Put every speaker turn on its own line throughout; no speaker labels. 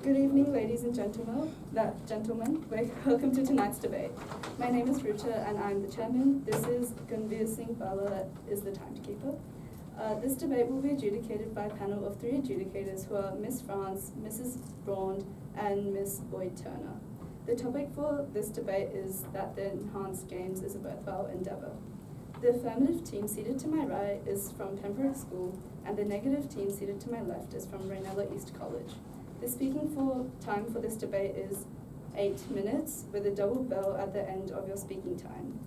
Good evening, ladies and gentlemen. Welcome to tonight's debate. My name is Rucha and I'm the chairman. This is Gunveer Singh Bala is the timekeeper. This debate will be adjudicated by a panel of 3 adjudicators who are Miss France, Mrs. Braund, and Miss Boyd Turner. The topic for this debate is that the enhanced games is a worthwhile endeavour. The affirmative team seated to my right is from Pembroke School, and the negative team seated to my left is from Reynella East College. The speaking time for this debate is 8 minutes, with a double bell at the end of your speaking time.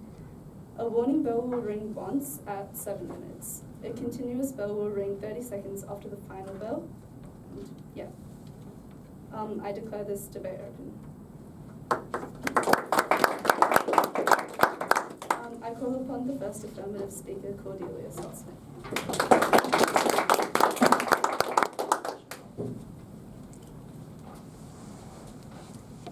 A warning bell will ring once at 7 minutes. A continuous bell will ring 30 seconds after the final bell. And I declare this debate open. I call upon the first affirmative speaker, Cordelia Saltzman.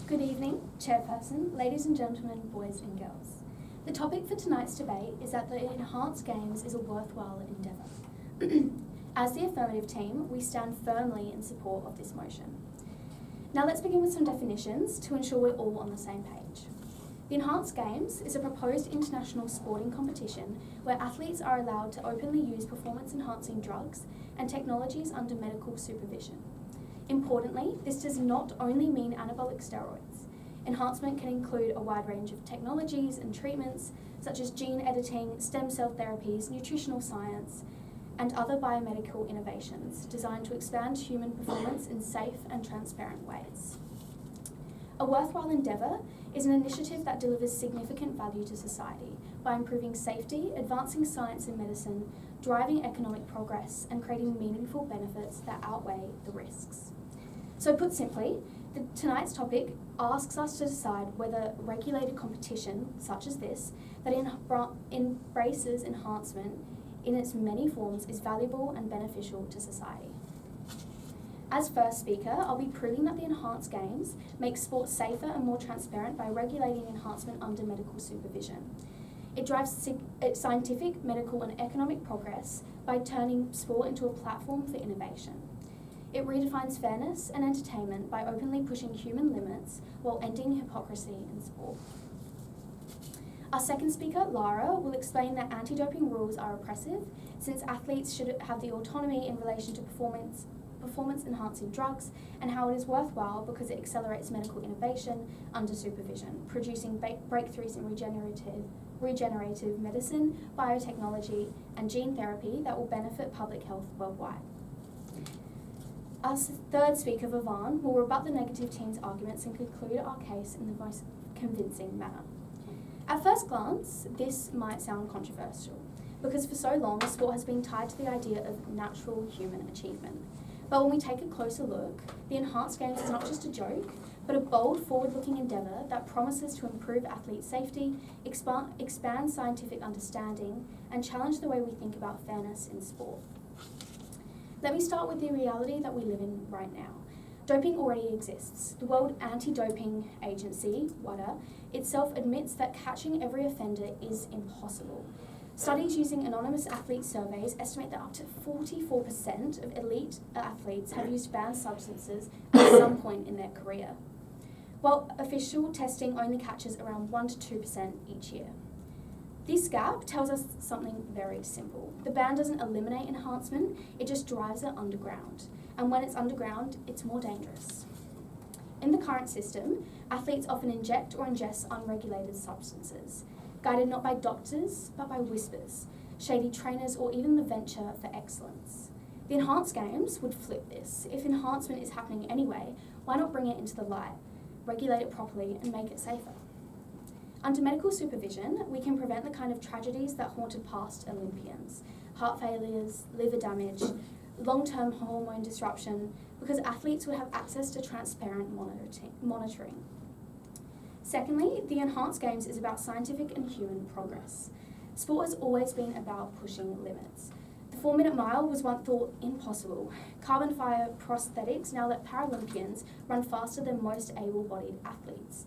Good evening, Chairperson, ladies and gentlemen, boys and girls. The topic for tonight's debate is that the enhanced games is a worthwhile endeavour. As the affirmative team, we stand firmly in support of this motion. Now let's begin with some definitions to ensure we're all on the same page. The Enhanced Games is a proposed international sporting competition where athletes are allowed to openly use performance-enhancing drugs and technologies under medical supervision. Importantly, this does not only mean anabolic steroids. Enhancement can include a wide range of technologies and treatments such as gene editing, stem cell therapies, nutritional science, and other biomedical innovations designed to expand human performance in safe and transparent ways. A worthwhile endeavour is an initiative that delivers significant value to society by improving safety, advancing science and medicine, driving economic progress, and creating meaningful benefits that outweigh the risks. So put simply, tonight's topic asks us to decide whether regulated competition, such as this, that embraces enhancement in its many forms is valuable and beneficial to society. As first speaker, I'll be proving that the Enhanced Games make sport safer and more transparent by regulating enhancement under medical supervision. It drives scientific, medical and economic progress by turning sport into a platform for innovation. It redefines fairness and entertainment by openly pushing human limits while ending hypocrisy in sport. Our second speaker, Lara, will explain that anti-doping rules are oppressive, since athletes should have the autonomy in relation to performance-enhancing drugs, and how it is worthwhile because it accelerates medical innovation under supervision, producing breakthroughs in regenerative medicine, biotechnology, and gene therapy that will benefit public health worldwide. Our third speaker, Vivan, will rebut the negative team's arguments and conclude our case in the most convincing manner. At first glance, this might sound controversial, because for so long, sport has been tied to the idea of natural human achievement. But when we take a closer look, the Enhanced Games is not just a joke, but a bold, forward-looking endeavour that promises to improve athlete safety, expand scientific understanding, and challenge the way we think about fairness in sport. Let me start with the reality that we live in right now. Doping already exists. The World Anti-Doping Agency, WADA, itself admits that catching every offender is impossible. Studies using anonymous athlete surveys estimate that up to 44% of elite athletes have used banned substances at some point in their career, while official testing only catches around 1 to 2% each year. This gap tells us something very simple. The ban doesn't eliminate enhancement, it just drives it underground. And when it's underground, it's more dangerous. In the current system, athletes often inject or ingest unregulated substances, guided not by doctors, but by whispers, shady trainers, or even the venture for excellence. The Enhanced Games would flip this. If enhancement is happening anyway, why not bring it into the light, regulate it properly, and make it safer? Under medical supervision, we can prevent the kind of tragedies that haunted past Olympians: heart failures, liver damage, long-term hormone disruption, because athletes would have access to transparent monitoring. Secondly, the Enhanced Games is about scientific and human progress. Sport has always been about pushing limits. The 4-minute mile was once thought impossible. Carbon fiber prosthetics now let Paralympians run faster than most able-bodied athletes.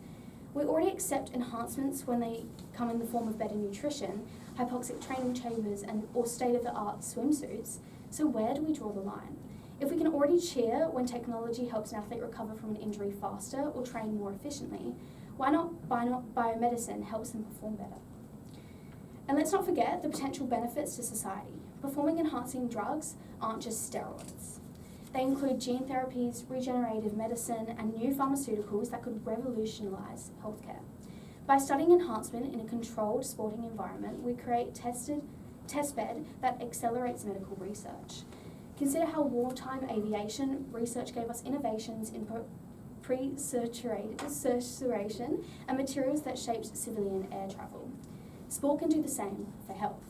We already accept enhancements when they come in the form of better nutrition, hypoxic training chambers, or state-of-the-art swimsuits. So where do we draw the line? If we can already cheer when technology helps an athlete recover from an injury faster or train more efficiently, why not biomedicine helps them perform better? And let's not forget the potential benefits to society. Performing-enhancing drugs aren't just steroids. They include gene therapies, regenerative medicine, and new pharmaceuticals that could revolutionise healthcare. By studying enhancement in a controlled sporting environment, we create test bed that accelerates medical research. Consider how wartime aviation research gave us innovations in pre-suturation and materials that shaped civilian air travel. Sport can do the same for health.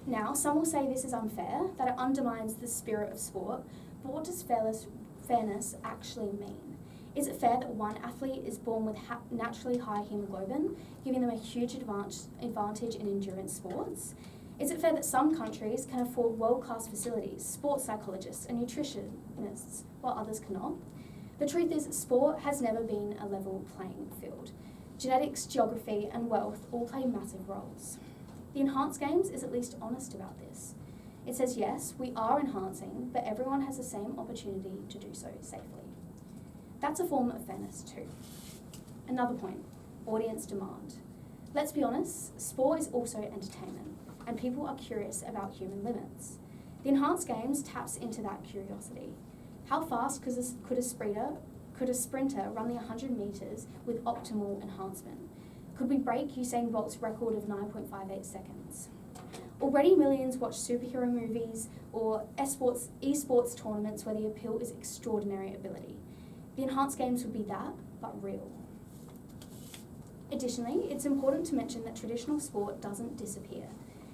Now, some will say this is unfair, that it undermines the spirit of sport, but what does fairness actually mean? Is it fair that one athlete is born with naturally high hemoglobin, giving them a huge advantage in endurance sports? Is it fair that some countries can afford world-class facilities, sports psychologists and nutritionists, while others cannot? The truth is, sport has never been a level playing field. Genetics, geography and wealth all play massive roles. The Enhanced Games is at least honest about this. It says, yes, we are enhancing, but everyone has the same opportunity to do so safely. That's a form of fairness too. Another point, audience demand. Let's be honest, sport is also entertainment, and people are curious about human limits. The Enhanced Games taps into that curiosity. How fast could a sprinter run the 100 metres with optimal enhancement? Could we break Usain Bolt's record of 9.58 seconds? Already millions watch superhero movies or esports tournaments where the appeal is extraordinary ability. The Enhanced Games would be that, but real. Additionally, it's important to mention that traditional sport doesn't disappear.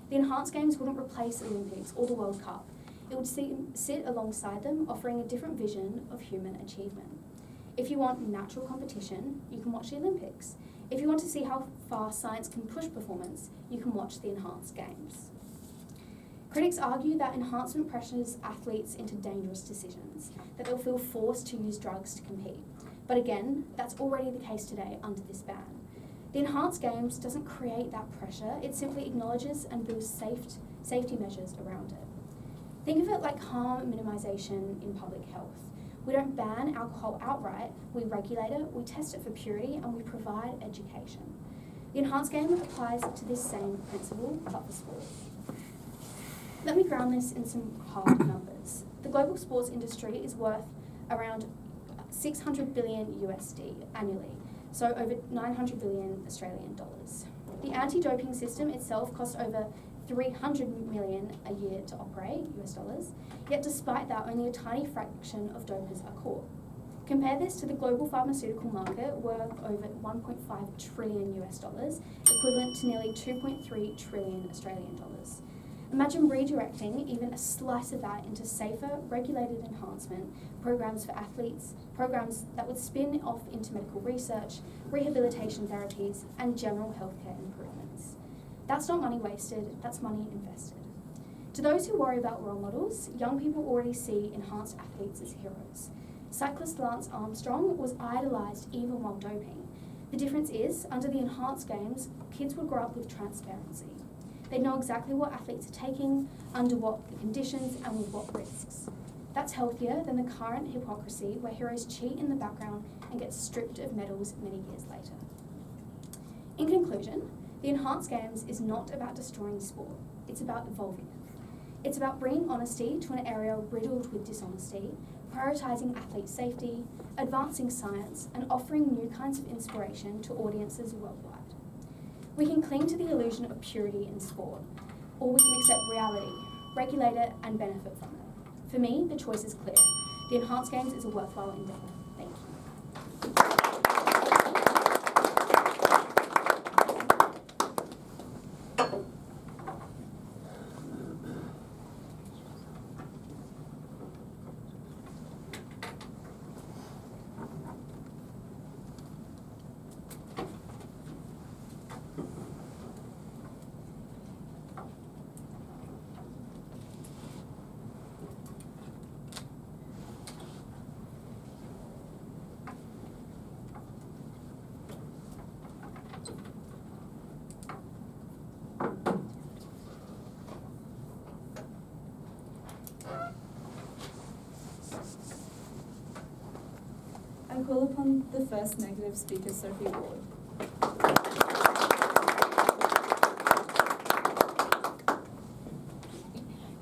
The Enhanced Games wouldn't replace Olympics or the World Cup. It would sit alongside them, offering a different vision of human achievement. If you want natural competition, you can watch the Olympics. If you want to see how far science can push performance, you can watch the Enhanced Games. Critics argue that enhancement pressures athletes into dangerous decisions, that they'll feel forced to use drugs to compete. But again, that's already the case today under this ban. The Enhanced Games doesn't create that pressure, it simply acknowledges and builds safety measures around it. Think of it like harm minimisation in public health. We don't ban alcohol outright, we regulate it, we test it for purity, and we provide education. The Enhanced Game applies to this same principle, but for sport. Let me ground this in some hard numbers. The global sports industry is worth around 600 billion USD annually, so over 900 billion Australian dollars. The anti-doping system itself costs over 300 million a year to operate, US dollars, yet despite that, only a tiny fraction of dopers are caught. Compare this to the global pharmaceutical market worth over 1.5 trillion US dollars, equivalent to nearly 2.3 trillion Australian dollars. Imagine redirecting even a slice of that into safer, regulated enhancement programs for athletes, programs that would spin off into medical research, rehabilitation therapies, and general healthcare improvements. That's not money wasted, that's money invested. To those who worry about role models, young people already see enhanced athletes as heroes. Cyclist Lance Armstrong was idolised even while doping. The difference is, under the Enhanced Games, kids would grow up with transparency. They'd know exactly what athletes are taking, under what conditions, and with what risks. That's healthier than the current hypocrisy where heroes cheat in the background and get stripped of medals many years later. In conclusion, the Enhanced Games is not about destroying sport, it's about evolving it. It's about bringing honesty to an area riddled with dishonesty, prioritising athlete safety, advancing science, and offering new kinds of inspiration to audiences worldwide. We can cling to the illusion of purity in sport, or we can accept reality, regulate it, and benefit from it. For me, the choice is clear. The Enhanced Games is a worthwhile endeavour. Thank you.
I call upon the first negative speaker, Sophie Ward.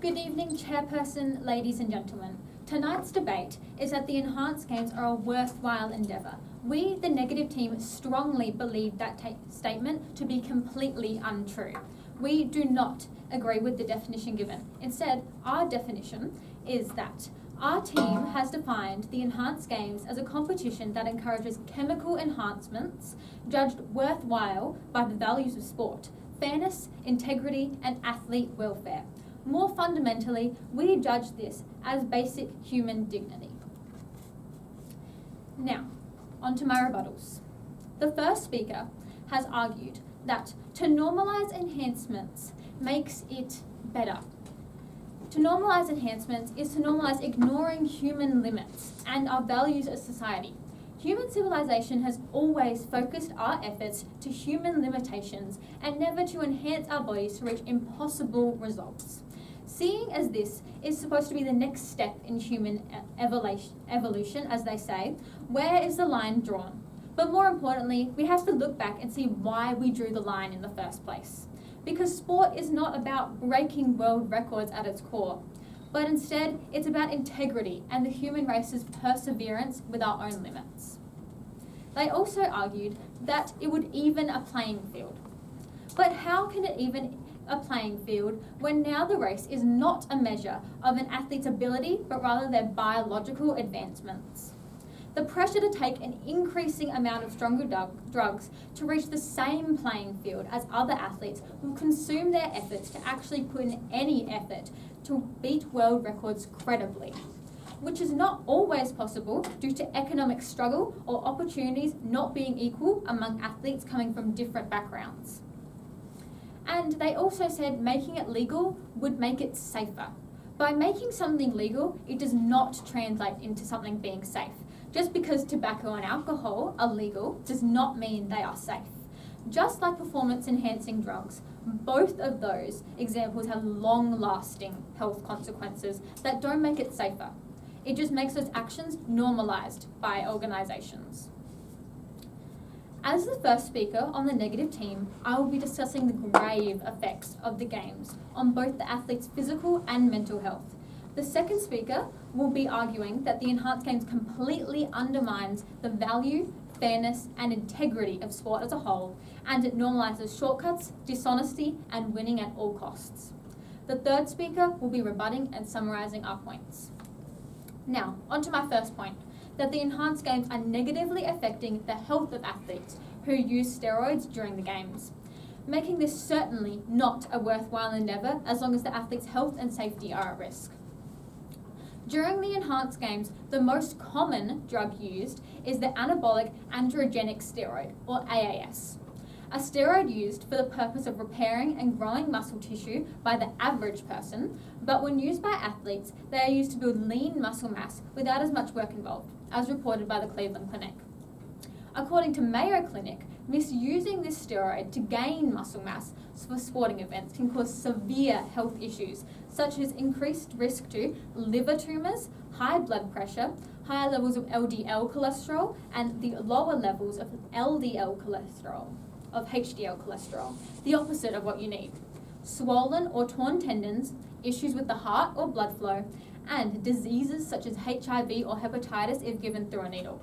Good evening, Chairperson, ladies and gentlemen. Tonight's debate is that the enhanced games are a worthwhile endeavour. We, the negative team, strongly believe that statement to be completely untrue. We do not agree with the definition given. Instead, our definition is that our team has defined the enhanced games as a competition that encourages chemical enhancements judged worthwhile by the values of sport, fairness, integrity, and athlete welfare. More fundamentally, we judge this as basic human dignity. Now, on to my rebuttals. The first speaker has argued that to normalise enhancements makes it better. To normalise enhancements is to normalise ignoring human limits and our values as society. Human civilization has always focused our efforts to human limitations and never to enhance our bodies to reach impossible results. Seeing as this is supposed to be the next step in human evolution, as they say, where is the line drawn? But more importantly, we have to look back and see why we drew the line in the first place. Because sport is not about breaking world records at its core, but instead it's about integrity and the human race's perseverance with our own limits. They also argued that it would even a playing field. But how can it even a playing field when now the race is not a measure of an athlete's ability, but rather their biological advancements? The pressure to take an increasing amount of stronger drugs to reach the same playing field as other athletes will consume their efforts to actually put in any effort to beat world records credibly, which is not always possible due to economic struggle or opportunities not being equal among athletes coming from different backgrounds. And they also said making it legal would make it safer. By making something legal, it does not translate into something being safe. Just because tobacco and alcohol are legal does not mean they are safe. Just like performance-enhancing drugs, both of those examples have long-lasting health consequences that don't make it safer. It just makes those actions normalised by organisations. As the first speaker on the negative team, I will be discussing the grave effects of the games on both the athlete's physical and mental health. The second speaker will be arguing that the enhanced games completely undermines the value, fairness, and integrity of sport as a whole, and it normalises shortcuts, dishonesty, and winning at all costs. The third speaker will be rebutting and summarising our points. Now, on to my first point, that the enhanced games are negatively affecting the health of athletes who use steroids during the games, making this certainly not a worthwhile endeavour as long as the athlete's health and safety are at risk. During the enhanced games, the most common drug used is the anabolic androgenic steroid, or AAS. A steroid used for the purpose of repairing and growing muscle tissue by the average person, but when used by athletes, they are used to build lean muscle mass without as much work involved, as reported by the Cleveland Clinic. According to Mayo Clinic, misusing this steroid to gain muscle mass for sporting events can cause severe health issues, such as increased risk to liver tumours, high blood pressure, higher levels of LDL cholesterol, and the lower levels of LDL cholesterol, of HDL cholesterol, the opposite of what you need. Swollen or torn tendons, issues with the heart or blood flow, and diseases such as HIV or hepatitis if given through a needle.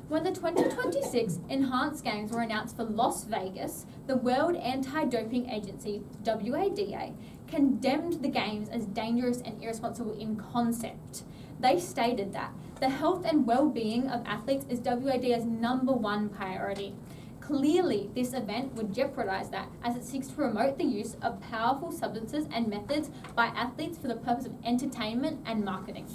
When the 2026 Enhanced Games were announced for Las Vegas, the World Anti-Doping Agency, WADA, condemned the Games as dangerous and irresponsible in concept. They stated that the health and well-being of athletes is WADA's #1 priority. Clearly, this event would jeopardise that as it seeks to promote the use of powerful substances and methods by athletes for the purpose of entertainment and marketing.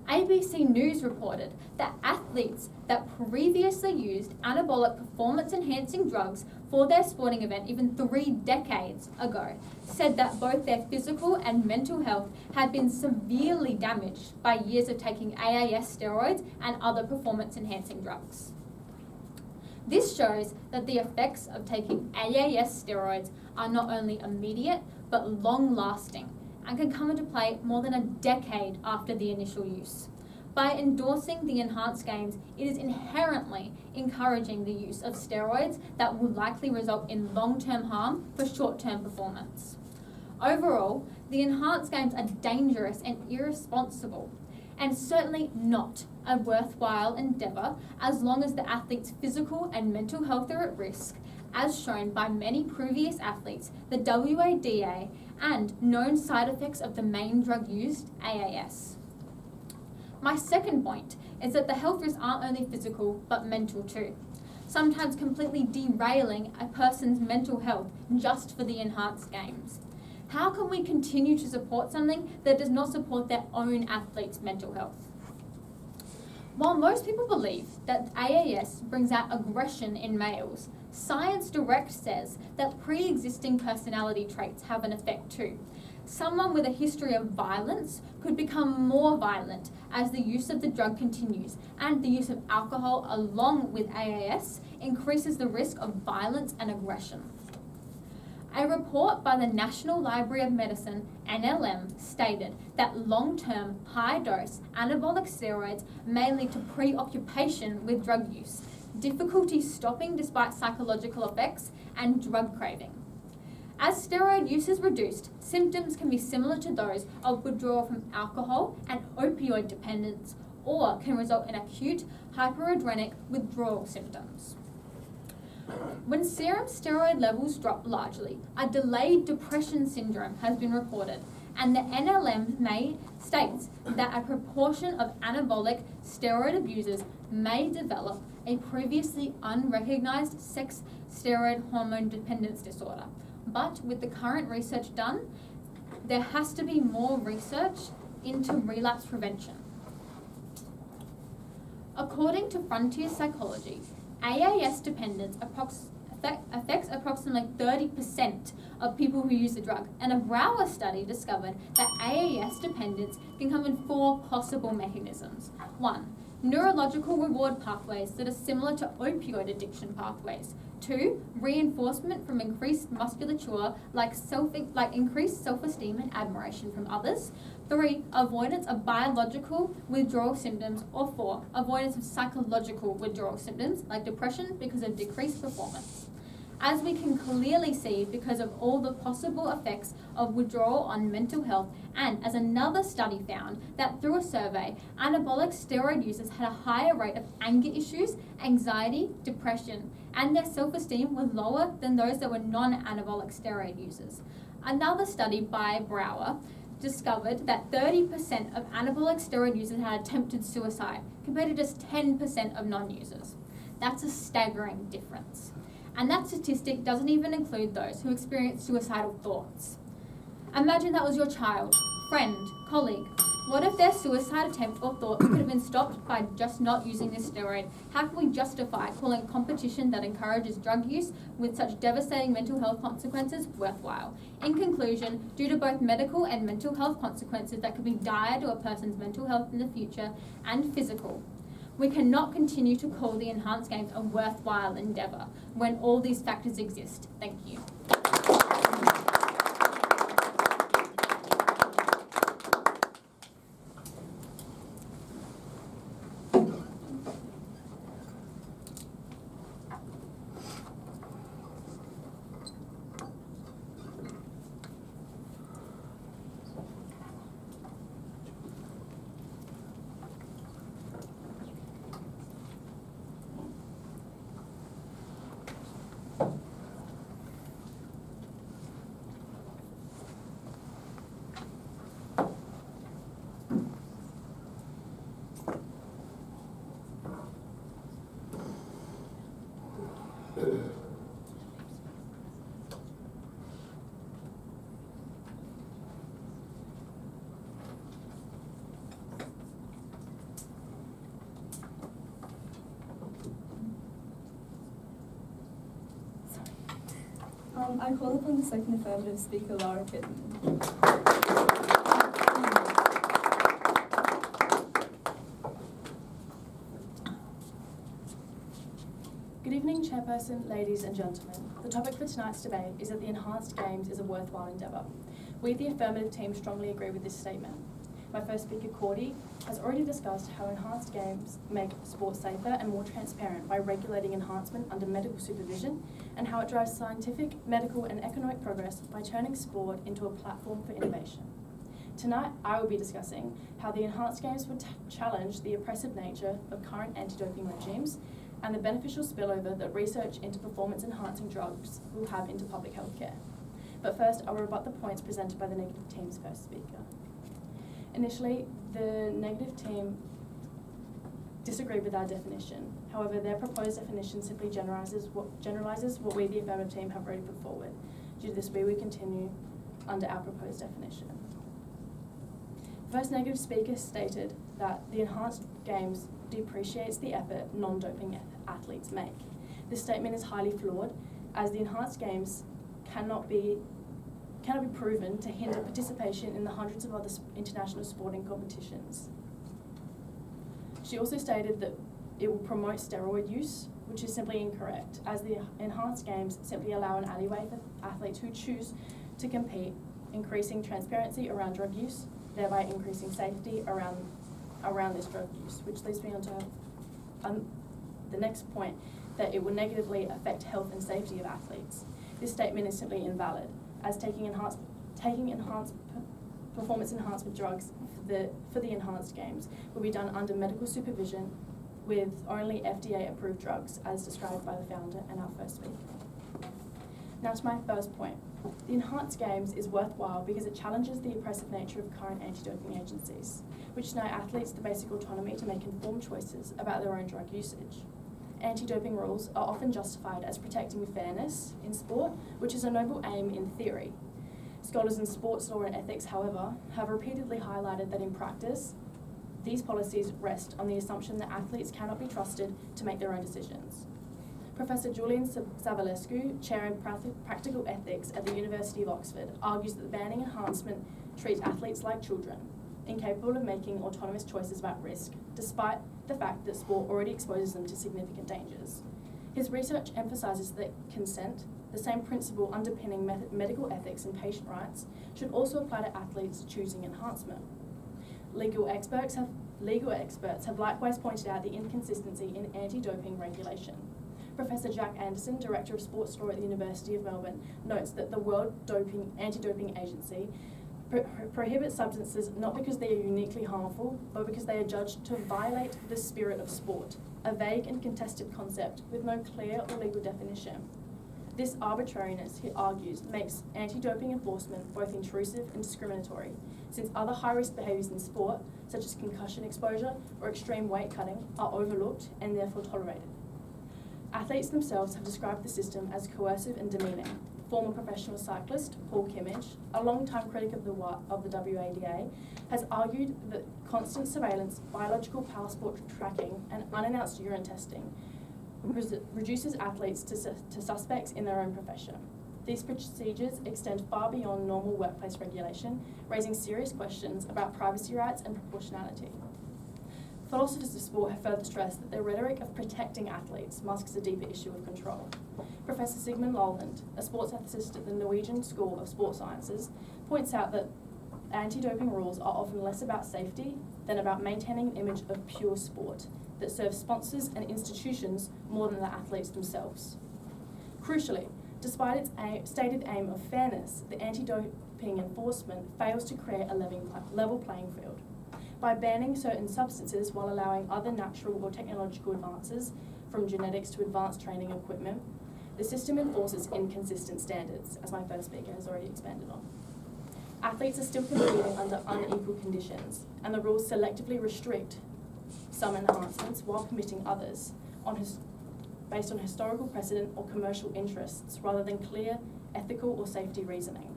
ABC News reported that athletes that previously used anabolic performance-enhancing drugs for their sporting event even 3 decades ago said that both their physical and mental health had been severely damaged by years of taking AAS steroids and other performance-enhancing drugs. This shows that the effects of taking AAS steroids are not only immediate but long-lasting and can come into play more than a decade after the initial use. By endorsing the enhanced games, it is inherently encouraging the use of steroids that will likely result in long-term harm for short-term performance. Overall, the enhanced games are dangerous and irresponsible, and certainly not a worthwhile endeavour as long as the athlete's physical and mental health are at risk, as shown by many previous athletes, the WADA, and known side effects of the main drug used, AAS. My second point is that the health risks aren't only physical but mental too, sometimes completely derailing a person's mental health just for the enhanced games. How can we continue to support something that does not support their own athletes' mental health? While most people believe that AAS brings out aggression in males, Science Direct says that pre-existing personality traits have an effect too. Someone with a history of violence could become more violent as the use of the drug continues, and the use of alcohol along with AAS increases the risk of violence and aggression. A report by the National Library of Medicine, NLM, stated that long-term, high-dose anabolic steroids may lead to preoccupation with drug use, difficulty stopping despite psychological effects, and drug craving. As steroid use is reduced, symptoms can be similar to those of withdrawal from alcohol and opioid dependence, or can result in acute hyperadrenic withdrawal symptoms. When serum steroid levels drop largely, a delayed depression syndrome has been reported, and the NLM states that a proportion of anabolic steroid abusers may develop a previously unrecognized sex steroid hormone dependence disorder. But with the current research done, there has to be more research into relapse prevention. According to Frontier Psychology, AAS dependence affects approximately 30% of people who use the drug, and a Brower study discovered that AAS dependence can come in 4 possible mechanisms. 1. Neurological reward pathways that are similar to opioid addiction pathways. 2. Reinforcement from increased musculature like increased self-esteem and admiration from others. 3. Avoidance of biological withdrawal symptoms. Or 4. Avoidance of psychological withdrawal symptoms like depression because of decreased performance. As we can clearly see, because of all the possible effects of withdrawal on mental health, and as another study found that through a survey, anabolic steroid users had a higher rate of anger issues, anxiety, depression, and their self-esteem was lower than those that were non-anabolic steroid users. Another study by Brower discovered that 30% of anabolic steroid users had attempted suicide, compared to just 10% of non-users. That's a staggering difference. And that statistic doesn't even include those who experience suicidal thoughts. Imagine that was your child, friend, colleague. What if their suicide attempt or thoughts could have been stopped by just not using this steroid? How can we justify calling a competition that encourages drug use with such devastating mental health consequences worthwhile? In conclusion, due to both medical and mental health consequences that could be dire to a person's mental health in the future and physical, we cannot continue to call the enhanced games a worthwhile endeavour when all these factors exist. Thank you.
I call upon the second affirmative speaker, Lara Kitten.
Good evening, Chairperson, ladies and gentlemen. The topic for tonight's debate is that the enhanced games is a worthwhile endeavour. We, the affirmative team, strongly agree with this statement. My first speaker, Cordy, has already discussed how enhanced games make sport safer and more transparent by regulating enhancement under medical supervision, and how it drives scientific, medical and economic progress by turning sport into a platform for innovation. Tonight, I will be discussing how the enhanced games would challenge the oppressive nature of current anti-doping regimes and the beneficial spillover that research into performance-enhancing drugs will have into public health care. But first, I will rebut the points presented by the negative team's first speaker. Initially, the negative team disagreed with our definition. However, their proposed definition simply generalises what we, the affirmative team, have already put forward. Due to this, we will continue under our proposed definition. First negative speaker stated that the enhanced games depreciates the effort non-doping athletes make. This statement is highly flawed, as the enhanced games cannot be proven to hinder participation in the hundreds of other international sporting competitions. She also stated that it will promote steroid use, which is simply incorrect, as the enhanced games simply allow an alleyway for athletes who choose to compete, increasing transparency around drug use, thereby increasing safety around this drug use, which leads me on to the next point, that it will negatively affect health and safety of athletes. This statement is simply invalid, as taking performance enhancement drugs for the enhanced games will be done under medical supervision with only FDA approved drugs, as described by the founder and our first speaker. Now to my first point. The enhanced games is worthwhile because it challenges the oppressive nature of current anti-doping agencies, which deny athletes the basic autonomy to make informed choices about their own drug usage. Anti-doping rules are often justified as protecting fairness in sport, which is a noble aim in theory. Scholars in sports law and ethics, however, have repeatedly highlighted that in practice, these policies rest on the assumption that athletes cannot be trusted to make their own decisions. Professor Julian Savulescu, Chair in Practical Ethics at the University of Oxford, argues that banning enhancement treats athletes like children, incapable of making autonomous choices about risk, despite the fact that sport already exposes them to significant dangers. His research emphasises that consent, the same principle underpinning medical ethics and patient rights, should also apply to athletes choosing enhancement. Legal experts have likewise pointed out the inconsistency in anti-doping regulation. Professor Jack Anderson, Director of Sports Law at the University of Melbourne, notes that the World Anti-Doping Agency prohibits substances not because they are uniquely harmful, but because they are judged to violate the spirit of sport, a vague and contested concept with no clear or legal definition. This arbitrariness, he argues, makes anti-doping enforcement both intrusive and discriminatory, since other high-risk behaviours in sport, such as concussion exposure or extreme weight cutting, are overlooked and therefore tolerated. Athletes themselves have described the system as coercive and demeaning. Former professional cyclist Paul Kimmage, a long-time critic of the WADA, has argued that constant surveillance, biological passport tracking, and unannounced urine testing reduces athletes to suspects in their own profession. These procedures extend far beyond normal workplace regulation, raising serious questions about privacy rights and proportionality. Philosophers of sport have further stressed that the rhetoric of protecting athletes masks a deeper issue of control. Professor Sigmund Lolland, a sports ethicist at the Norwegian School of Sports Sciences, points out that anti-doping rules are often less about safety than about maintaining an image of pure sport that serves sponsors and institutions more than the athletes themselves. Crucially, despite its stated aim of fairness, the anti-doping enforcement fails to create a level playing field. By banning certain substances while allowing other natural or technological advances, from genetics to advanced training equipment, the system enforces inconsistent standards, as my first speaker has already expanded on. Athletes are still competing under unequal conditions, and the rules selectively restrict some enhancements while permitting others based on historical precedent or commercial interests rather than clear ethical or safety reasoning.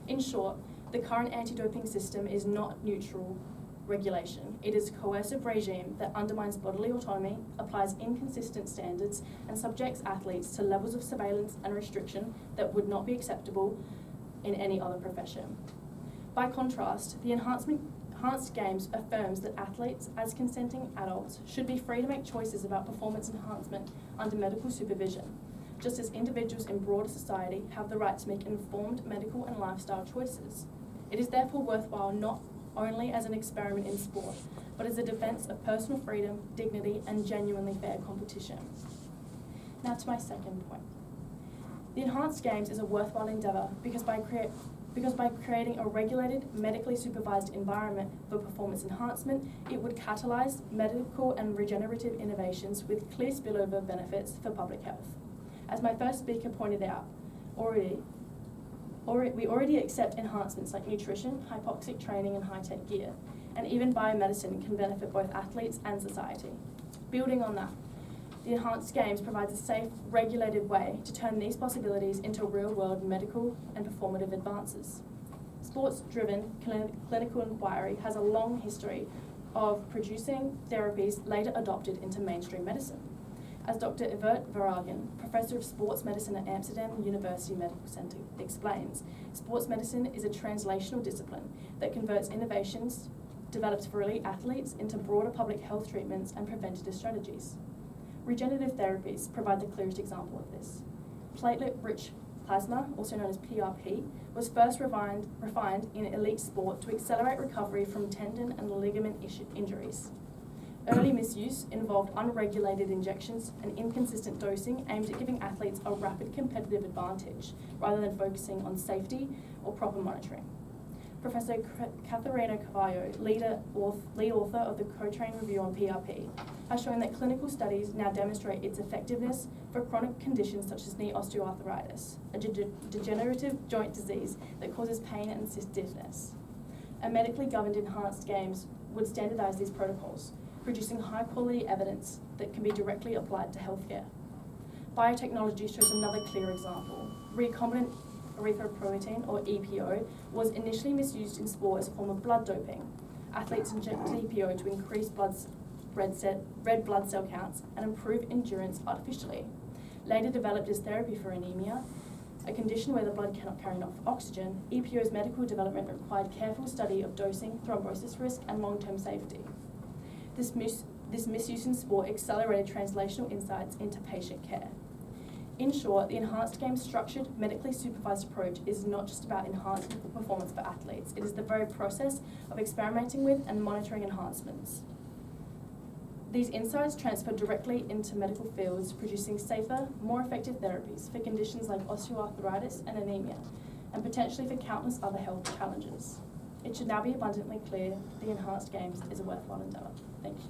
In short, the current anti-doping system is not neutral regulation. It is a coercive regime that undermines bodily autonomy, applies inconsistent standards, and subjects athletes to levels of surveillance and restriction that would not be acceptable in any other profession. By contrast, the Enhanced Games affirms that athletes, as consenting adults, should be free to make choices about performance enhancement under medical supervision, just as individuals in broader society have the right to make informed medical and lifestyle choices. It is therefore worthwhile not only as an experiment in sport, but as a defence of personal freedom, dignity, and genuinely fair competition. Now to my second point. The Enhanced Games is a worthwhile endeavour because by creating a regulated, medically supervised environment for performance enhancement, it would catalyse medical and regenerative innovations with clear spillover benefits for public health. As my first speaker pointed out, we already accept enhancements like nutrition, hypoxic training and high-tech gear, and even biomedicine can benefit both athletes and society. Building on that, the Enhanced Games provides a safe, regulated way to turn these possibilities into real-world medical and performative advances. Sports-driven clinical inquiry has a long history of producing therapies later adopted into mainstream medicine. As Dr. Evert Verhagen, Professor of Sports Medicine at Amsterdam University Medical Centre, explains, sports medicine is a translational discipline that converts innovations developed for elite athletes into broader public health treatments and preventative strategies. Regenerative therapies provide the clearest example of this. Platelet-rich plasma, also known as PRP, was first refined in elite sport to accelerate recovery from tendon and ligament injuries. Early misuse involved unregulated injections and inconsistent dosing aimed at giving athletes a rapid competitive advantage rather than focusing on safety or proper monitoring. Professor Katharina Carvalho, lead author of the Cochrane Review on PRP, has shown that clinical studies now demonstrate its effectiveness for chronic conditions such as knee osteoarthritis, a degenerative joint disease that causes pain and stiffness. A medically governed Enhanced Games would standardise these protocols, producing high-quality evidence that can be directly applied to healthcare. Biotechnology shows another clear example. Recombinant erythropoietin, or EPO, was initially misused in sport as a form of blood doping. Athletes injected EPO to increase red blood cell counts and improve endurance artificially. Later developed as therapy for anemia, a condition where the blood cannot carry enough oxygen, EPO's medical development required careful study of dosing, thrombosis risk, and long-term safety. This misuse in sport accelerated translational insights into patient care. In short, the Enhanced Games structured, medically supervised approach is not just about enhancing performance for athletes, it is the very process of experimenting with and monitoring enhancements. These insights transfer directly into medical fields, producing safer, more effective therapies for conditions like osteoarthritis and anemia, and potentially for countless other health challenges. It should now be abundantly clear the Enhanced Games is a worthwhile endeavour. Thank you.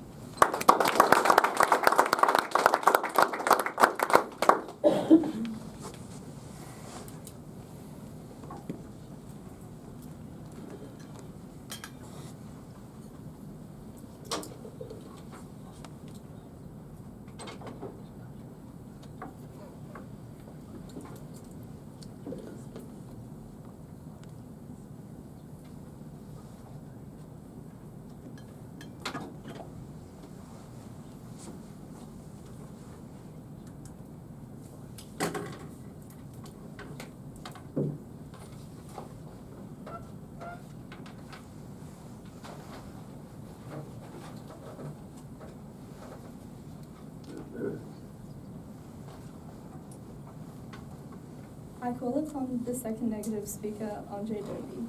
I call upon the second negative speaker, Andre Doby.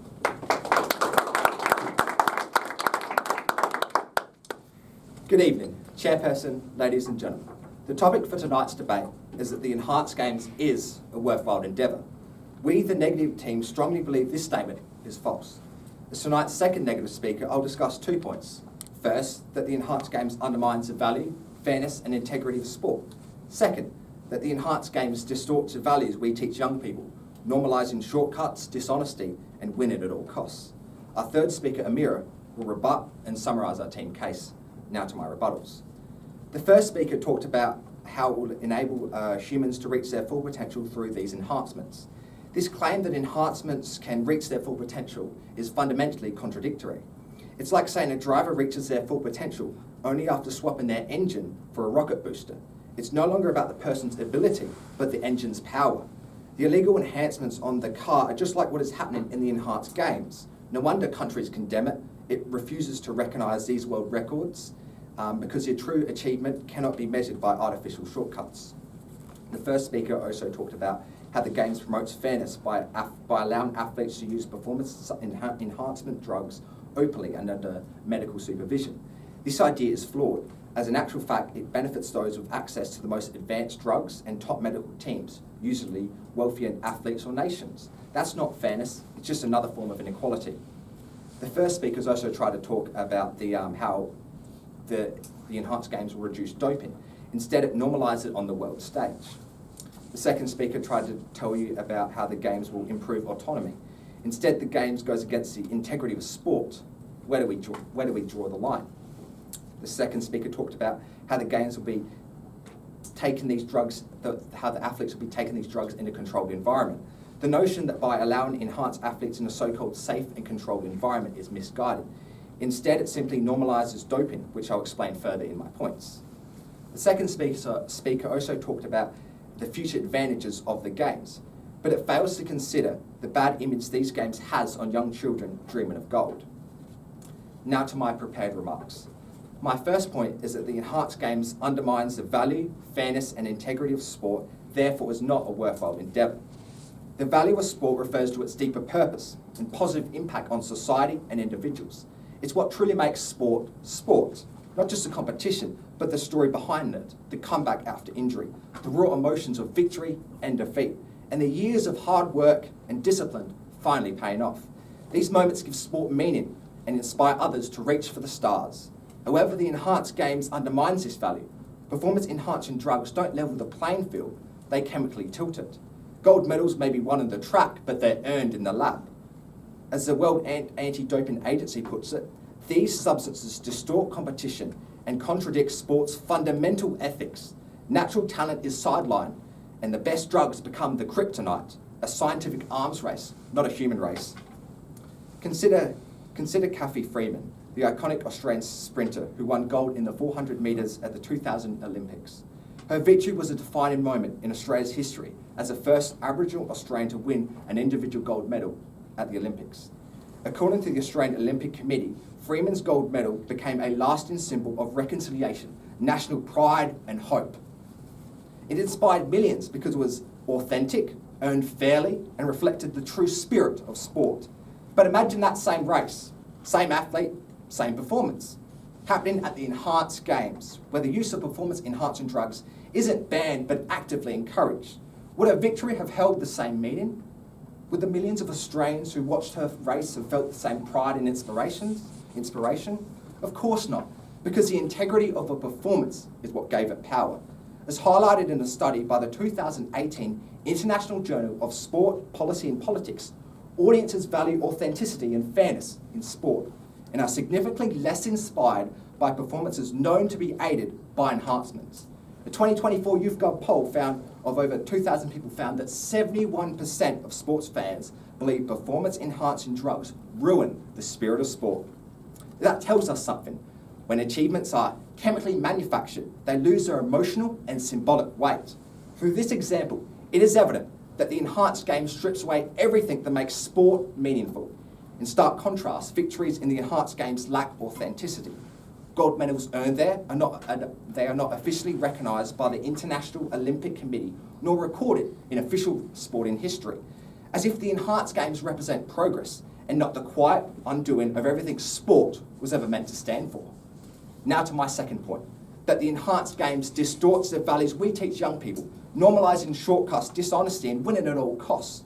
Good evening, Chairperson, ladies and gentlemen. The topic for tonight's debate is that the Enhanced Games is a worthwhile endeavour. We, the negative team, strongly believe this statement is false. As tonight's second negative speaker, I'll discuss 2 points. First, that the Enhanced Games undermines the value, fairness and integrity of sport. Second, that the Enhanced Games distorts the values we teach young people, normalising shortcuts, dishonesty and winning at all costs. Our third speaker, Amira, will rebut and summarise our team case. Now to my rebuttals. The first speaker talked about how it will enable humans to reach their full potential through these enhancements. This claim that enhancements can reach their full potential is fundamentally contradictory. It's like saying a driver reaches their full potential only after swapping their engine for a rocket booster. It's no longer about the person's ability, but the engine's power. The illegal enhancements on the car are just like what is happening in the Enhanced Games. No wonder countries condemn it. It refuses to recognise these world records because their true achievement cannot be measured by artificial shortcuts. The first speaker also talked about how the Games promotes fairness by allowing athletes to use performance enhancement drugs openly and under medical supervision. This idea is flawed, as in actual fact it benefits those with access to the most advanced drugs and top medical teams, usually wealthier athletes or nations. That's not fairness, it's just another form of inequality. The first speakers also tried to talk about how the enhanced games will reduce doping. Instead, it normalises it on the world stage. The second speaker tried to tell you about how the games will improve autonomy. Instead, the games goes against the integrity of sport. Where do we draw the line? The second speaker talked about how the games will be taking these drugs, how the athletes will be taking these drugs in a controlled environment. The notion that by allowing enhanced athletes in a so-called safe and controlled environment is misguided. Instead, it simply normalises doping, which I'll explain further in my points. The second speaker also talked about the future advantages of the games, but it fails to consider the bad image these games has on young children dreaming of gold. Now to my prepared remarks. My first point is that the enhanced games undermines the value, fairness and integrity of sport, therefore is not a worthwhile endeavour. The value of sport refers to its deeper purpose and positive impact on society and individuals. It's what truly makes sport, sport. Not just a competition, but the story behind it, the comeback after injury, the raw emotions of victory and defeat, and the years of hard work and discipline finally paying off. These moments give sport meaning and inspire others to reach for the stars. However, the enhanced games undermines this value. Performance-enhancing drugs don't level the playing field, they chemically tilt it. Gold medals may be won on the track, but they're earned in the lab. As the World Anti-Doping Agency puts it, these substances distort competition and contradict sport's fundamental ethics. Natural talent is sidelined, and the best drugs become the kryptonite, a scientific arms race, not a human race. Consider Cathy Freeman, the iconic Australian sprinter who won gold in the 400 metres at the 2000 Olympics. Her victory was a defining moment in Australia's history as the first Aboriginal Australian to win an individual gold medal at the Olympics. According to the Australian Olympic Committee, Freeman's gold medal became a lasting symbol of reconciliation, national pride and hope. It inspired millions because it was authentic, earned fairly and reflected the true spirit of sport. But imagine that same race, same athlete, same performance, happening at the enhanced games, where the use of performance-enhancing drugs isn't banned but actively encouraged. Would her victory have held the same meaning? Would the millions of Australians who watched her race have felt the same pride and inspiration? Of course not, because the integrity of a performance is what gave it power. As highlighted in a study by the 2018 International Journal of Sport, Policy and Politics, audiences value authenticity and fairness in sport and are significantly less inspired by performances known to be aided by enhancements. A 2024 YouthGov poll found of over 2,000 people found that 71% of sports fans believe performance-enhancing drugs ruin the spirit of sport. That tells us something. When achievements are chemically manufactured, they lose their emotional and symbolic weight. Through this example, it is evident that the enhanced game strips away everything that makes sport meaningful. In stark contrast, victories in the enhanced games lack authenticity. Gold medals earned there are not officially recognised by the International Olympic Committee, nor recorded in official sporting history, as if the enhanced games represent progress and not the quiet undoing of everything sport was ever meant to stand for. Now to my second point, that the enhanced games distorts the values we teach young people, normalising shortcuts, dishonesty and winning at all costs.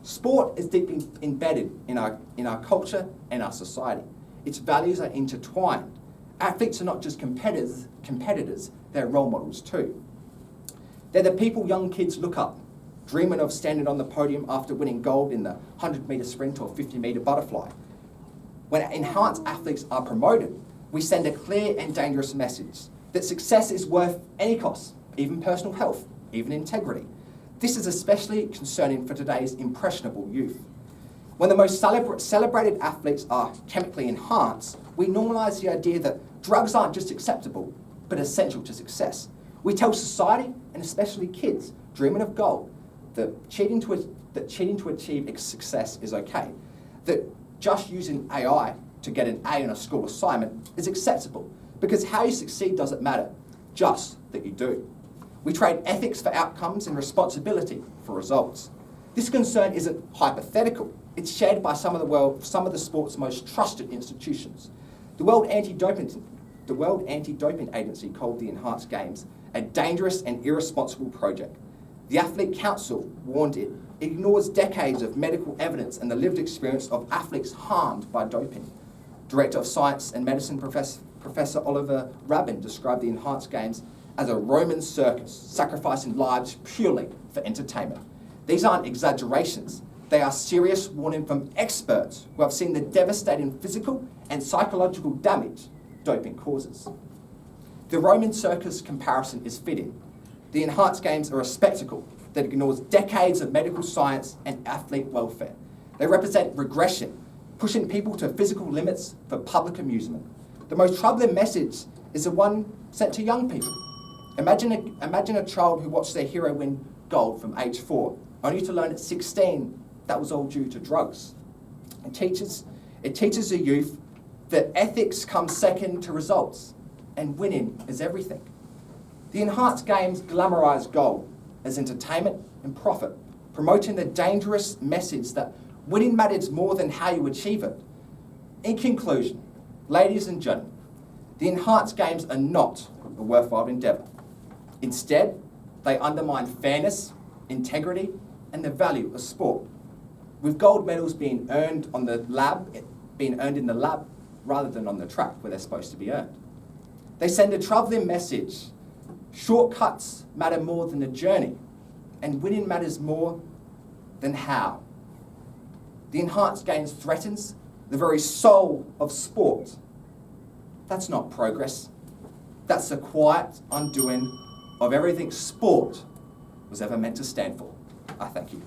Sport is deeply embedded in our culture and our society. Its values are intertwined. Athletes are not just competitors, they're role models too. They're the people young kids look up, dreaming of standing on the podium after winning gold in the 100-metre sprint or 50-metre butterfly. When enhanced athletes are promoted, we send a clear and dangerous message that success is worth any cost, even personal health, even integrity. This is especially concerning for today's impressionable youth. When the most celebrated athletes are chemically enhanced, we normalise the idea that drugs aren't just acceptable, but essential to success. We tell society, and especially kids dreaming of gold, that cheating to achieve success is okay, that just using AI to get an A on a school assignment is acceptable, because how you succeed doesn't matter, just that you do. We trade ethics for outcomes and responsibility for results. This concern isn't hypothetical, It's shared by some of the sport's most trusted institutions. The World Anti-Doping Agency called the Enhanced Games a dangerous and irresponsible project. The Athlete Council warned it ignores decades of medical evidence and the lived experience of athletes harmed by doping. Director of Science and Medicine Professor Oliver Rabin described the Enhanced Games as a Roman circus, sacrificing lives purely for entertainment. These aren't exaggerations. They are serious warning from experts who have seen the devastating physical and psychological damage doping causes. The Roman circus comparison is fitting. The Enhanced Games are a spectacle that ignores decades of medical science and athlete welfare. They represent regression, pushing people to physical limits for public amusement. The most troubling message is the one sent to young people. Imagine a child who watched their hero win gold from age 4, only to learn at 16 that was all due to drugs. It teaches the youth that ethics comes second to results, and winning is everything. The Enhanced Games glamorise gold as entertainment and profit, promoting the dangerous message that winning matters more than how you achieve it. In conclusion, ladies and gentlemen, the Enhanced Games are not a worthwhile endeavour. Instead, they undermine fairness, integrity, and the value of sport, with gold medals being earned in the lab rather than on the track where they're supposed to be earned. They send a troubling message. Shortcuts matter more than the journey, and winning matters more than how. The Enhanced Games threatens the very soul of sport. That's not progress. That's the quiet undoing of everything sport was ever meant to stand for. I thank you.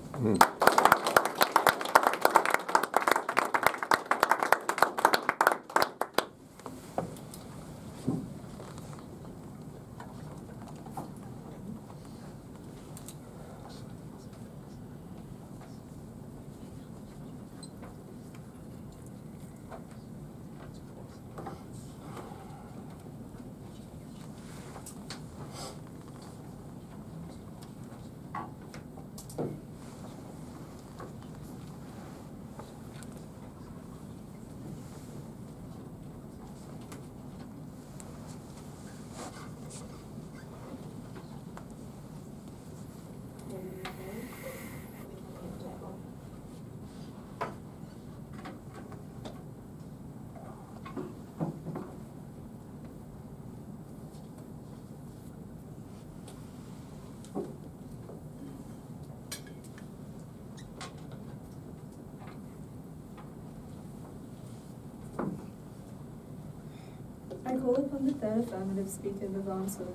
I call upon the third affirmative speaker, Vivan Swift.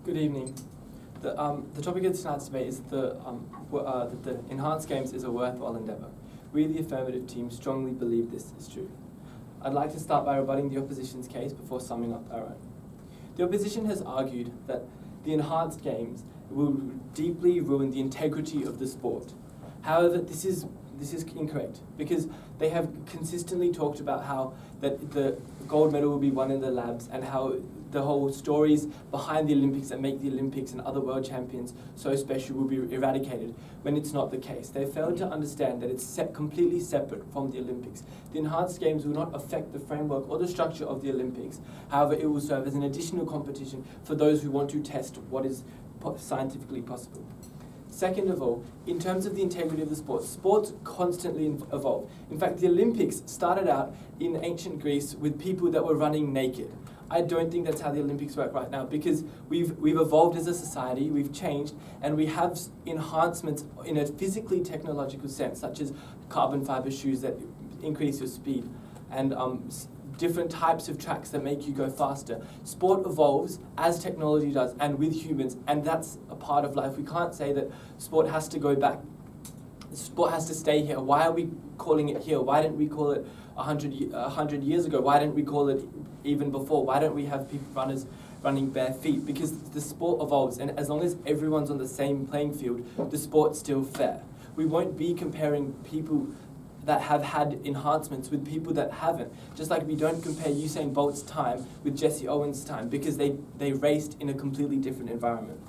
Good evening. The topic of tonight's debate is that the Enhanced Games is a worthwhile endeavour. We, the affirmative team, strongly believe this is true. I'd like to start by rebutting the opposition's case before summing up our own. The opposition has argued that the Enhanced Games will deeply ruin the integrity of the sport. However, this is incorrect, because they have consistently talked about how that the gold medal will be won in the labs, and how the whole stories behind the Olympics that make the Olympics and other world champions so special will be eradicated, when it's not the case. They failed to understand that it's completely separate from the Olympics. The Enhanced Games will not affect the framework or the structure of the Olympics. However, it will serve as an additional competition for those who want to test what is scientifically possible. Second of all, in terms of the integrity of the sport, sports constantly evolve. In fact, the Olympics started out in ancient Greece with people that were running naked. I don't think that's how the Olympics work right now, because we've evolved as a society, we've changed, and we have enhancements in a physically technological sense, such as carbon fiber shoes that increase your speed, and different types of tracks that make you go faster. Sport evolves as technology does, and with humans, and that's a part of life. We can't say that sport has to go back. Sport has to stay here. Why are we calling it here? Why didn't we call it 100 years ago? Why didn't we call it even before? Why don't we have runners running bare feet? Because the sport evolves, and as long as everyone's on the same playing field, the sport's still fair. We won't be comparing people that have had enhancements with people that haven't. Just like we don't compare Usain Bolt's time with Jesse Owens' time because they raced in a completely different environment.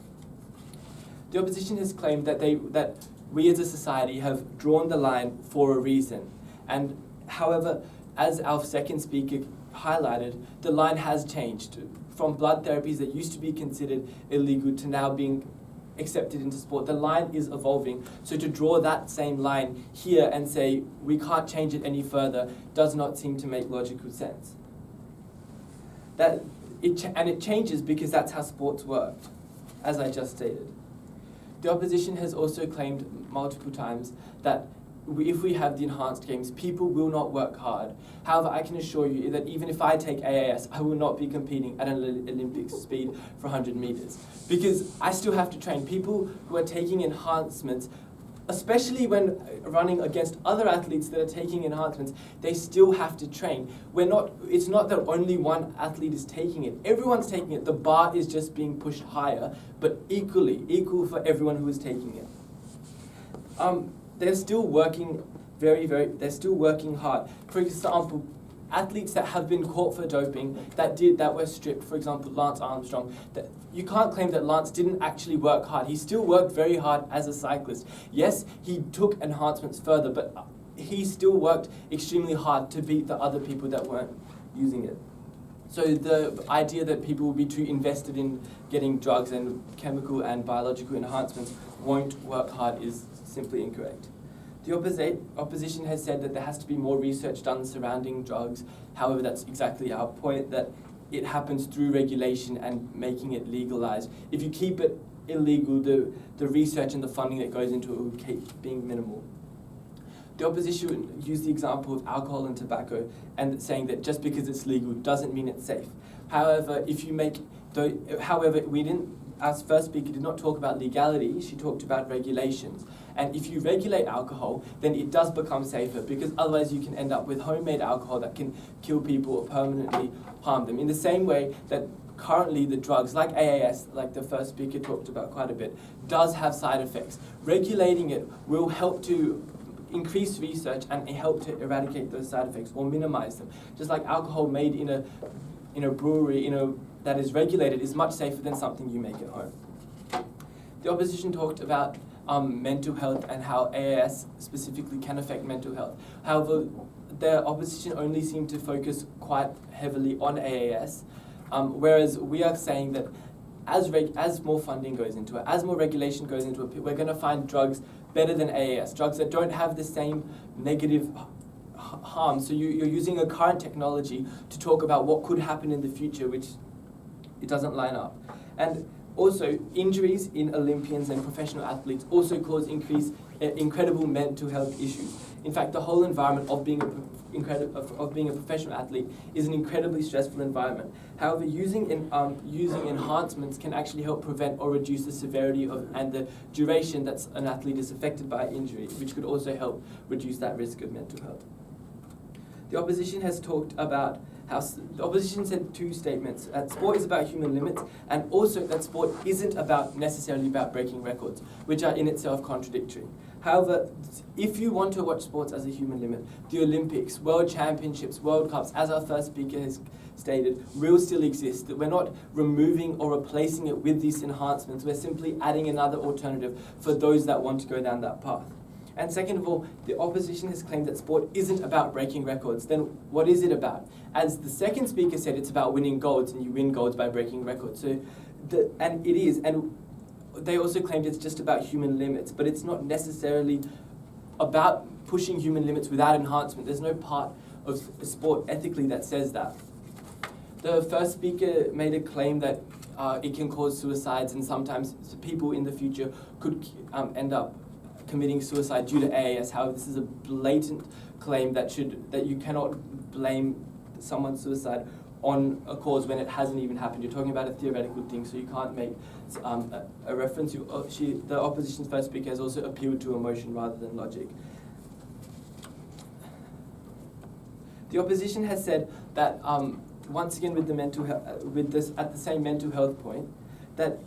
The opposition has claimed that we as a society have drawn the line for a reason. And however, as our second speaker highlighted, the line has changed from blood therapies that used to be considered illegal to now being accepted into sport. The line is evolving. So to draw that same line here and say we can't change it any further does not seem to make logical sense. It changes because that's how sports work, as I just stated. The opposition has also claimed multiple times that if we have the enhanced games, people will not work hard. However, I can assure you that even if I take AAS, I will not be competing at an Olympic speed for 100 meters because I still have to train. People who are taking enhancements, especially when running against other athletes that are taking enhancements, they still have to train. It's not that only one athlete is taking it. Everyone's taking it. The bar is just being pushed higher, but equal for everyone who is taking it. They're still working they're still working hard. For example, athletes that have been caught for doping that were stripped, for example, Lance Armstrong, that you can't claim that Lance didn't actually work hard. He still worked very hard as a cyclist. Yes, he took enhancements further, but he still worked extremely hard to beat the other people that weren't using it. So the idea that people will be too invested in getting drugs and chemical and biological enhancements won't work hard is simply incorrect. The opposition has said that there has to be more research done surrounding drugs. However, that's exactly our point, that it happens through regulation and making it legalized. If you keep it illegal, the research and the funding that goes into it will keep being minimal. The opposition used the example of alcohol and tobacco and saying that just because it's legal doesn't mean it's safe. However, our first speaker did not talk about legality, she talked about regulations. And if you regulate alcohol, then it does become safer because otherwise you can end up with homemade alcohol that can kill people or permanently harm them. In the same way that currently the drugs, like AAS, like the first speaker talked about quite a bit, does have side effects. Regulating it will help to increase research and help to eradicate those side effects or minimize them. Just like alcohol made in a brewery that is regulated is much safer than something you make at home. The opposition talked about mental health and how AAS specifically can affect mental health. However, the opposition only seemed to focus quite heavily on AAS, whereas we are saying that as more funding goes into it, as more regulation goes into it, we're going to find drugs better than AAS, drugs that don't have the same negative harm. So you're using a current technology to talk about what could happen in the future, which it doesn't line up. And also, injuries in Olympians and professional athletes also cause incredible mental health issues. In fact, the whole environment of being a professional athlete is an incredibly stressful environment. However, using enhancements can actually help prevent or reduce the severity and the duration that an athlete is affected by injury, which could also help reduce that risk of mental health. The opposition has talked about the opposition said two statements, that sport is about human limits and also that sport isn't necessarily about breaking records, which are in itself contradictory. However, if you want to watch sports as a human limit, the Olympics, World Championships, World Cups, as our first speaker has stated, will still exist. We're not removing or replacing it with these enhancements, we're simply adding another alternative for those that want to go down that path. And second of all, the opposition has claimed that sport isn't about breaking records. Then what is it about? As the second speaker said, it's about winning golds, and you win golds by breaking records. And it is. And they also claimed it's just about human limits, but it's not necessarily about pushing human limits without enhancement. There's no part of sport ethically that says that. The first speaker made a claim that it can cause suicides, and sometimes people in the future could end up committing suicide due to AAS. However, this is a blatant claim that you cannot blame someone's suicide on a cause when it hasn't even happened. You're talking about a theoretical thing, so you can't make a reference. The opposition's first speaker has also appealed to emotion rather than logic. The opposition has said that once again with the mental at the same mental health point, that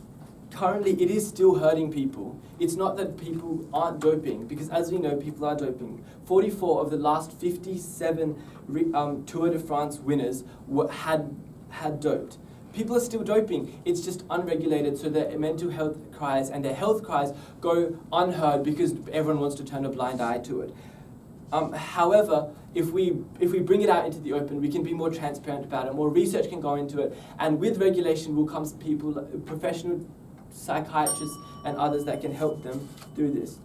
currently it is still hurting people. It's not that people aren't doping, because as we know, people are doping. 44 of the last 57 Tour de France winners had doped. People are still doping. It's just unregulated, so their mental health cries and their health cries go unheard because everyone wants to turn a blind eye to it. However, if we bring it out into the open, we can be more transparent about it. More research can go into it, and with regulation will come people, professional psychiatrists and others that can help them through this.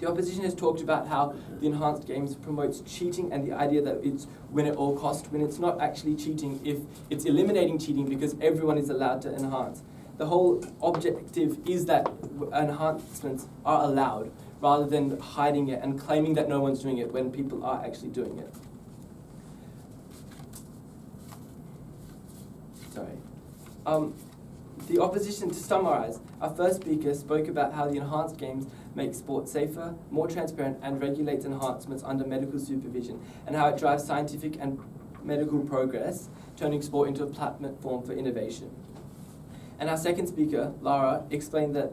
The opposition has talked about how the enhanced games promotes cheating and the idea that it's win at all cost, when it's not actually cheating if it's eliminating cheating because everyone is allowed to enhance. The whole objective is that enhancements are allowed rather than hiding it and claiming that no one's doing it when people are actually doing it. Sorry. The opposition, to summarise, our first speaker spoke about how the enhanced games make sport safer, more transparent, and regulates enhancements under medical supervision, and how it drives scientific and medical progress, turning sport into a platform for innovation. And our second speaker, Lara, explained that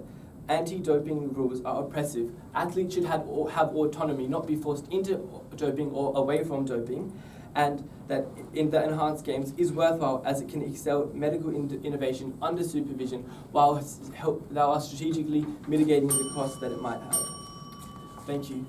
anti-doping rules are oppressive. Athletes should have autonomy, not be forced into doping or away from doping, and that in the enhanced games is worthwhile as it can excel medical innovation under supervision while strategically mitigating the costs that it might have. Thank you.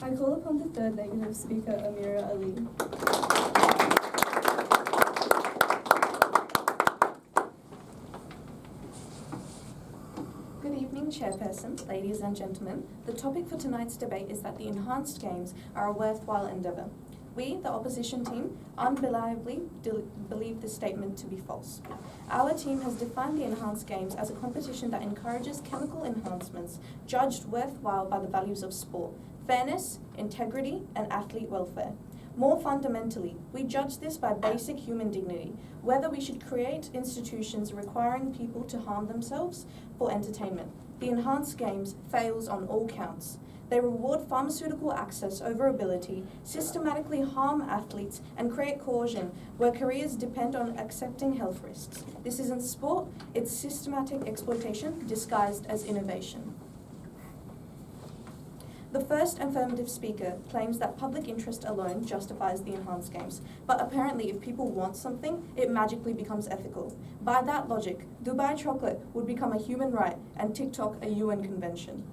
I call upon the third negative speaker, Amira Ali.
Good evening, Chairperson, ladies and gentlemen. The topic for tonight's debate is that the enhanced games are a worthwhile endeavour. We, the opposition team, unbelievably believe this statement to be false. Our team has defined the enhanced games as a competition that encourages chemical enhancements judged worthwhile by the values of sport, fairness, integrity, and athlete welfare. More fundamentally, we judge this by basic human dignity, whether we should create institutions requiring people to harm themselves for entertainment. The enhanced games fails on all counts. They reward pharmaceutical access over ability, systematically harm athletes, and create coercion where careers depend on accepting health risks. This isn't sport, it's systematic exploitation disguised as innovation. The first affirmative speaker claims that public interest alone justifies the enhanced games, but apparently if people want something, it magically becomes ethical. By that logic, Dubai chocolate would become a human right and TikTok a UN convention.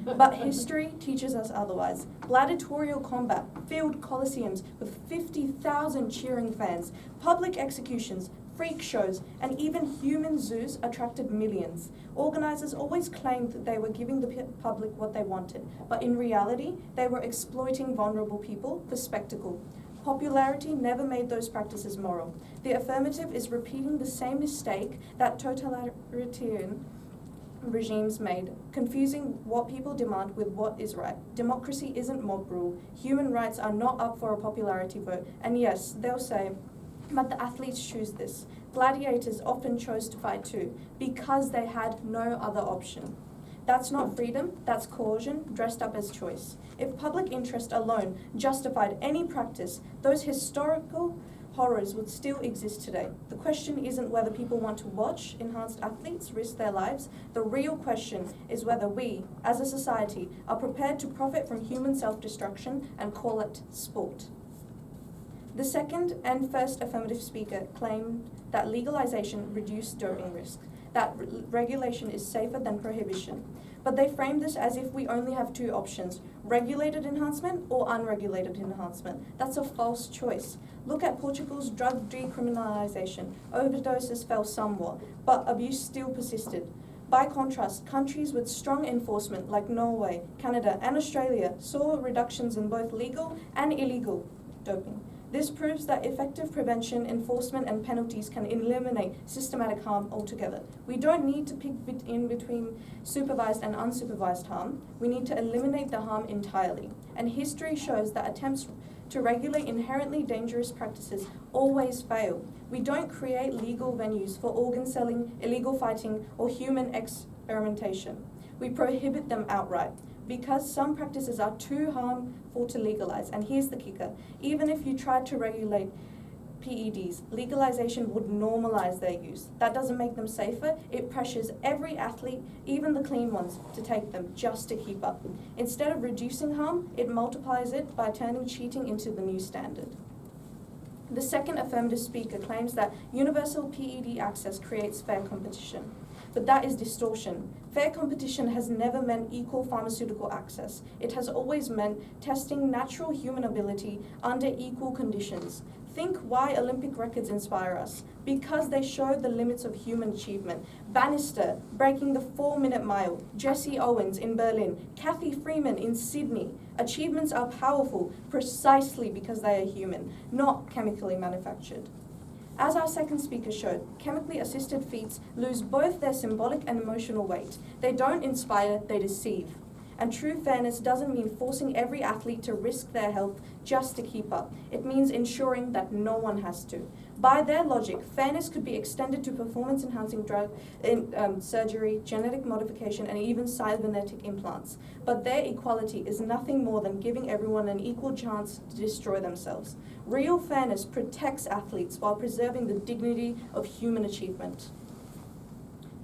But history teaches us otherwise. Gladiatorial combat, filled coliseums with 50,000 cheering fans, public executions, freak shows, and even human zoos attracted millions. Organisers always claimed that they were giving the public what they wanted, but in reality, they were exploiting vulnerable people for spectacle. Popularity never made those practices moral. The affirmative is repeating the same mistake that totalitarian regimes made, confusing what people demand with what is right. Democracy isn't mob rule. Human rights are not up for a popularity vote. And yes, they'll say, but the athletes choose this. Gladiators often chose to fight too, because they had no other option. That's not freedom, that's coercion dressed up as choice. If public interest alone justified any practice, those historical horrors would still exist today. The question isn't whether people want to watch enhanced athletes risk their lives. The real question is whether we, as a society, are prepared to profit from human self-destruction and call it sport. The second and first affirmative speaker claimed that legalization reduced doping risk, that regulation is safer than prohibition.
but they frame this as if we only have two options, regulated enhancement or unregulated enhancement. That's a false choice. Look at Portugal's drug decriminalisation. Overdoses fell somewhat, but abuse still persisted. By contrast, countries with strong enforcement like Norway, Canada and Australia saw reductions in both legal and illegal doping. This proves that effective prevention, enforcement and penalties can eliminate systematic harm altogether. We don't need to pick in between supervised and unsupervised harm. We need to eliminate the harm entirely. And history shows that attempts to regulate inherently dangerous practices always fail. We don't create legal venues for organ selling, illegal fighting or human experimentation. We prohibit them outright, because some practices are too harmful to legalize. And here's the kicker: even if you tried to regulate PEDs, legalization would normalize their use. That doesn't make them safer, it pressures every athlete, even the clean ones, to take them just to keep up. Instead of reducing harm, it multiplies it by turning cheating into the new standard. The second affirmative speaker claims that universal PED access creates fair competition. But that is distortion. Fair competition has never meant equal pharmaceutical access. It has always meant testing natural human ability under equal conditions. Think why Olympic records inspire us. Because they show the limits of human achievement. Bannister breaking the 4-minute mile, Jesse Owens in Berlin, Kathy Freeman in Sydney. Achievements are powerful precisely because they are human, not chemically manufactured. As our second speaker showed, chemically assisted feats lose both their symbolic and emotional weight. They don't inspire, they deceive. And true fairness doesn't mean forcing every athlete to risk their health just to keep up. It means ensuring that no one has to. By their logic, fairness could be extended to performance-enhancing drug surgery, genetic modification, and even cybernetic implants. But their equality is nothing more than giving everyone an equal chance to destroy themselves. Real fairness protects athletes while preserving the dignity of human achievement.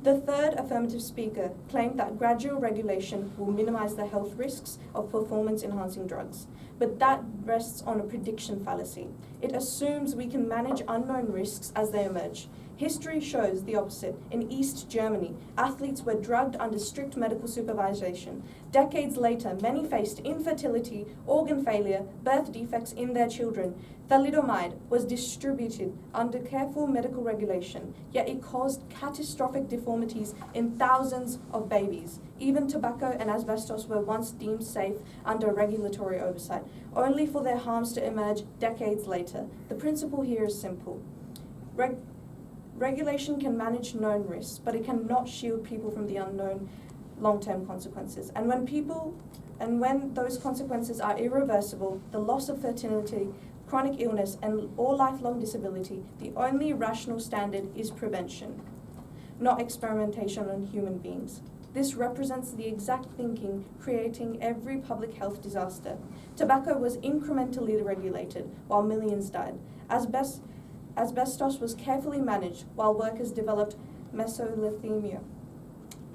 The third affirmative speaker claimed that gradual regulation will minimize the health risks of performance-enhancing drugs. But that rests on a prediction fallacy. It assumes we can manage unknown risks as they emerge. History shows the opposite. In East Germany, athletes were drugged under strict medical supervision. Decades later, many faced infertility, organ failure, birth defects in their children. Thalidomide was distributed under careful medical regulation, yet it caused catastrophic deformities in thousands of babies. Even tobacco and asbestos were once deemed safe under regulatory oversight, only for their harms to emerge decades later. The principle here is simple. Regulation can manage known risks, but it cannot shield people from the unknown long-term consequences. And when those consequences are irreversible, the loss of fertility, chronic illness, or lifelong disability, the only rational standard is prevention, not experimentation on human beings. This represents the exact thinking creating every public health disaster. Tobacco was incrementally regulated while millions died. Asbestos was carefully managed while workers developed mesothelioma.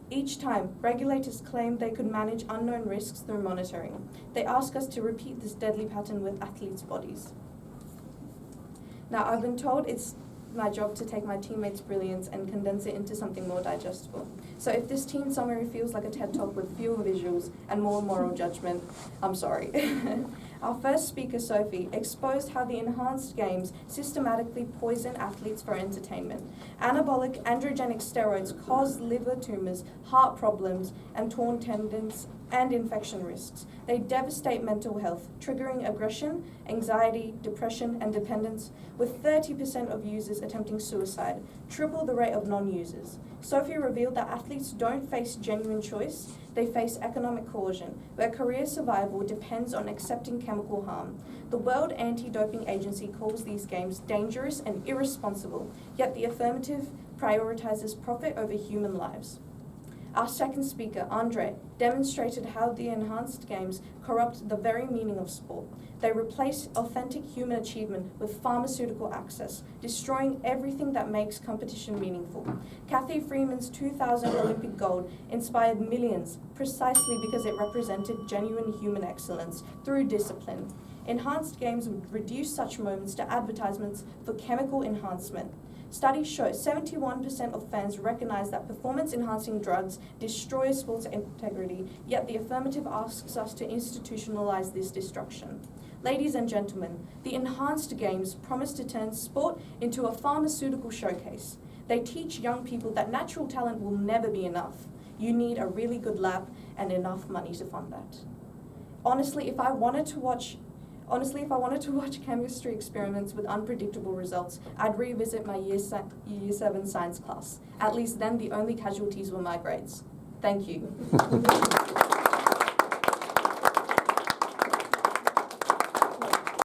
Each time, regulators claimed they could manage unknown risks through monitoring. They ask us to repeat this deadly pattern with athletes' bodies. Now, I've been told it's my job to take my teammates' brilliance and condense it into something more digestible. So if this team summary feels like a TED Talk with fewer visuals and more moral judgment, I'm sorry. Our first speaker, Sophie, exposed how the enhanced games systematically poison athletes for entertainment. Anabolic androgenic steroids cause liver tumors, heart problems, and torn tendons and infection risks. They devastate mental health, triggering aggression, anxiety, depression, and dependence, with 30% of users attempting suicide, triple the rate of non-users. Sophie revealed that athletes don't face genuine choice, they face economic coercion, where career survival depends on accepting chemical harm. The World Anti-Doping Agency calls these games dangerous and irresponsible, yet the affirmative prioritizes profit over human lives. Our second speaker, Andre, demonstrated how the enhanced games corrupt the very meaning of sport. They replace authentic human achievement with pharmaceutical access, destroying everything that makes competition meaningful. Kathy Freeman's 2000 Olympic gold inspired millions precisely because it represented genuine human excellence through discipline. Enhanced games would reduce such moments to advertisements for chemical enhancement. Studies show 71% of fans recognise that performance-enhancing drugs destroy sports integrity, yet the affirmative asks us to institutionalise this destruction. Ladies and gentlemen, the enhanced games promise to turn sport into a pharmaceutical showcase. They teach young people that natural talent will never be enough. You need a really good lab and enough money to fund that. Honestly, if I wanted to watch chemistry experiments with unpredictable results, I'd revisit my Year 7 science class. At least then the only casualties were my grades. Thank you.